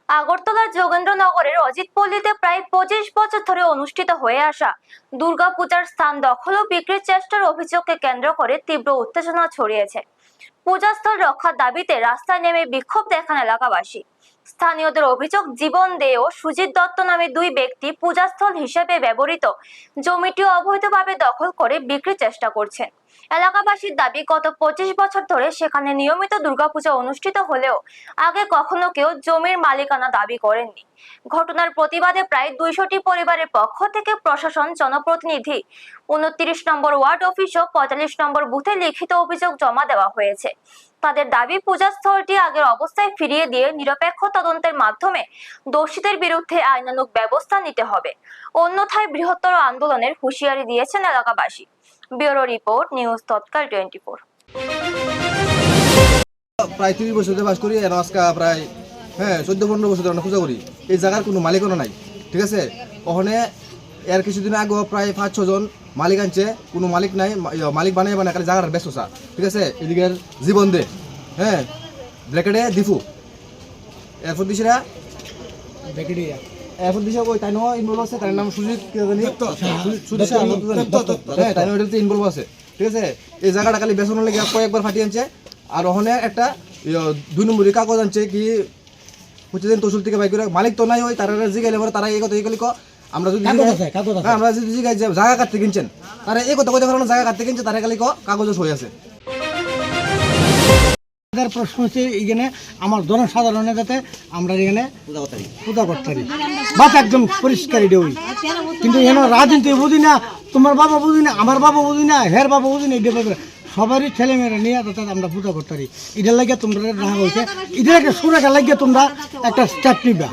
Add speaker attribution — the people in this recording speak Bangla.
Speaker 1: আগরতলার যোগেন্দ্রনগরের অজিতপল্লীতে প্রায় 25 বছর ধরে অনুষ্ঠিত হয়ে আসা দুর্গাপূজার স্থান দখল ও বিক্রির চেষ্টার অভিযোগকে কেন্দ্র করে তীব্র উত্তেজনা ছড়িয়েছে। পূজাস্থল রক্ষার দাবিতে রাস্তায় নেমে বিক্ষোভ দেখান এলাকাবাসী। স্থানীয়দের অভিযোগ, জীবন দে ও সুজিত দত্ত নামে দুই ব্যক্তি পূজাস্থল হিসেবে ব্যবহৃত জমিটি অবৈধভাবে দখল করে বিক্রির চেষ্টা করছেন। এলাকাবাসীর দাবি, গত 25 বছর ধরে সেখানে নিয়মিত দুর্গাপূজা অনুষ্ঠিত হলেও আগে কখনো কেউ জমির মালিকানা দাবি করেননি। ঘটনার প্রতিবাদে প্রায় 200টি পরিবারের পক্ষ থেকে প্রশাসন, জনপ্রতিনিধি, 29 নম্বর ওয়ার্ড অফিস ও 45 নম্বর বুথে লিখিত অভিযোগ জমা দেওয়া হয়েছে। তাদের দাবি, পূজাস্থলটি আগের অবস্থায় ফিরিয়ে দিয়ে নিরপেক্ষ তদন্তের মাধ্যমে দোষীদের বিরুদ্ধে আইনানুগ ব্যবস্থা নিতে হবে, অন্যথায় বৃহত্তর আন্দোলনের হুঁশিয়ারি দিয়েছেন এলাকাবাসী। ব্যুরো রিপোর্ট, নিউজ তৎকাল 24।
Speaker 2: প্রায় 30 বছর ধরে বাস করি, আজকে প্রায় 14-15 বছর ধরে আমরা পূজা করি। এই জায়গার কোনো মালিকানা নাই, ঠিক আছে। ওখানে এর কিছুদিন আগেও প্রায় 5-6 জন মালিক আনছে, কোনো মালিক নাই, মালিক বানাই খালি জায়গার ব্যস্ত চা, ঠিক আছে। এদিকে জীবন দে, ব্র্যাকেটে দিফু, এরপর দিছিরা এরপর দিছে ওই তাই ইনভলভ আছে, তার নাম সুজিত তাই ইনভলভ আছে, ঠিক আছে। এই জায়গাটা খালি বেসনের লেগে কয়েকবার ফাটিয়ে আনছে। আর ওখানে একটা 2 নম্বরের কাগজ আনছে কি প্রতিদিন তহসিল থেকে বাই করে, মালিক তো নাই, ওই তারা জিগাইলে পরে তারা এই কথা এগুলি আমরা যদি জিগাই জায়গা কাটতে কিনছেন, তারা এই কথা কইতে পারে জায়গা কাটতে কিনছে, তারা খালি কাগজও সই আছে।
Speaker 3: প্রশ্ন হচ্ছে এখানে আমার জনসাধারণের যাতে আমরা এখানে পূজা করতে পারি, বাস একদম পরিষ্কার ওই। কিন্তু এখানে রাজনীতি বুঝি না, তোমার বাবা বুঝি না, আমার বাবা বুঝি না, হের বাবা বুঝি না, এটা সবারই ছেলেমেয়েরা নিয়ে যাতে আমরা পূজা করতে পারি। এটার লাগিয়ে তোমরা রাখা হয়েছে, এটার একটা সুরেখা লাগিয়ে তোমরা একটা স্টেপ নিবা।